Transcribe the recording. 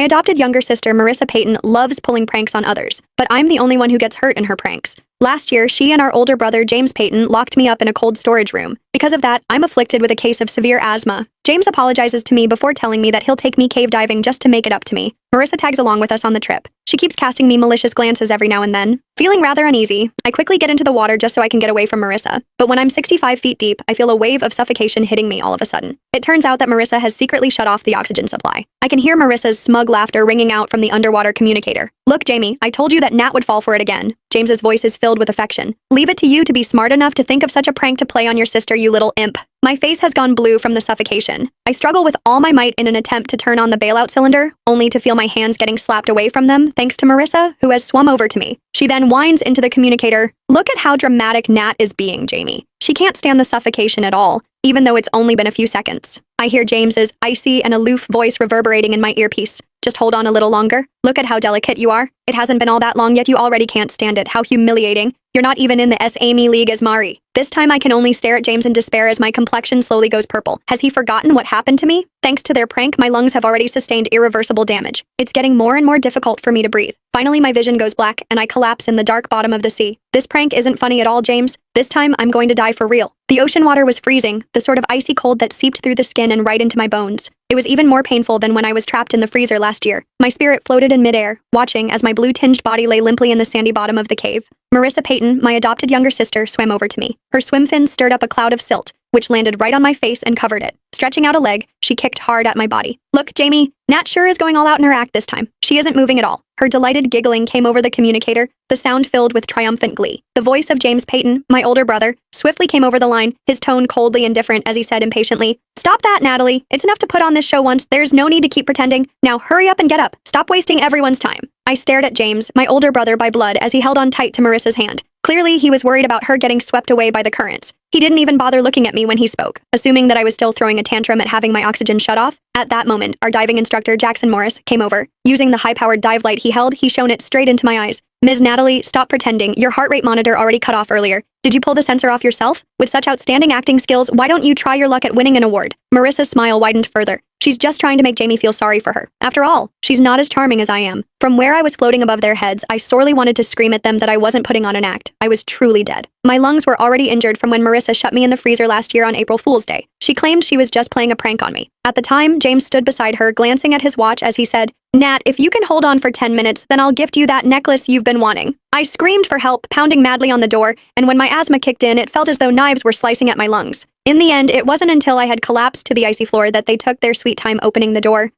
My adopted younger sister, Marissa Payton, loves pulling pranks on others, but I'm the only one who gets hurt in her pranks. Last year, she and our older brother, James Payton, locked me up in a cold storage room. Because of that, I'm afflicted with a case of severe asthma. James apologizes to me before telling me that he'll take me cave diving just to make it up to me. Marissa tags along with us on the trip. She keeps casting me malicious glances every now and then. Feeling rather uneasy, I quickly get into the water just so I can get away from Marissa. But when I'm 65 feet deep, I feel a wave of suffocation hitting me all of a sudden. It turns out that Marissa has secretly shut off the oxygen supply. I can hear Marissa's smug laughter ringing out from the underwater communicator. Look, Jamie, I told you that Nat would fall for it again. James's voice is filled with affection. Leave it to you to be smart enough to think of such a prank to play on your sister, you little imp. My face has gone blue from the suffocation. I struggle with all my might in an attempt to turn on the bailout cylinder, only to feel my hands getting slapped away from them thanks to Marissa, who has swum over to me. She then whines into the communicator, "Look at how dramatic Nat is being, Jamie. She can't stand the suffocation at all, even though it's only been a few seconds." I hear James's icy and aloof voice reverberating in my earpiece. "Just hold on a little longer. Look at how delicate you are. It hasn't been all that long yet you already can't stand it. How humiliating. You're not even in the S-Amy League as Mari." This time I can only stare at James in despair as my complexion slowly goes purple. Has he forgotten what happened to me? Thanks to their prank, my lungs have already sustained irreversible damage. It's getting more and more difficult for me to breathe. Finally, my vision goes black and I collapse in the dark bottom of the sea. This prank isn't funny at all, James. This time, I'm going to die for real. The ocean water was freezing, the sort of icy cold that seeped through the skin and right into my bones. It was even more painful than when I was trapped in the freezer last year. My spirit floated in midair, watching as my blue-tinged body lay limply in the sandy bottom of the cave. Marissa Payton, my adopted younger sister, swam over to me. Her swim fins stirred up a cloud of silt, which landed right on my face and covered it. Stretching out a leg, she kicked hard at my body. "Look, Jamie, Nat sure is going all out in her act this time. She isn't moving at all." Her delighted giggling came over the communicator, the sound filled with triumphant glee. The voice of James Payton, my older brother, swiftly came over the line, his tone coldly indifferent as he said impatiently, "Stop that, Natalie. It's enough to put on this show once. There's no need to keep pretending. Now hurry up and get up. Stop wasting everyone's time." I stared at James, my older brother by blood, as he held on tight to Marissa's hand. Clearly, he was worried about her getting swept away by the currents. He didn't even bother looking at me when he spoke, assuming that I was still throwing a tantrum at having my oxygen shut off. At that moment, our diving instructor, Jackson Morris, came over. Using the high-powered dive light he held, he shone it straight into my eyes. "Ms. Natalie, stop pretending. Your heart rate monitor already cut off earlier. Did you pull the sensor off yourself? With such outstanding acting skills, why don't you try your luck at winning an award?" Marissa's smile widened further. She's just trying to make Jamie feel sorry for her. After all, she's not as charming as I am. From where I was floating above their heads, I sorely wanted to scream at them that I wasn't putting on an act. I was truly dead. My lungs were already injured from when Marissa shut me in the freezer last year on April Fool's Day. She claimed she was just playing a prank on me. At the time, James stood beside her, glancing at his watch as he said, "Nat, if you can hold on for 10 minutes, then I'll gift you that necklace you've been wanting." I screamed for help, pounding madly on the door, and when my asthma kicked in, it felt as though knives were slicing at my lungs. In the end, it wasn't until I had collapsed to the icy floor that they took their sweet time opening the door.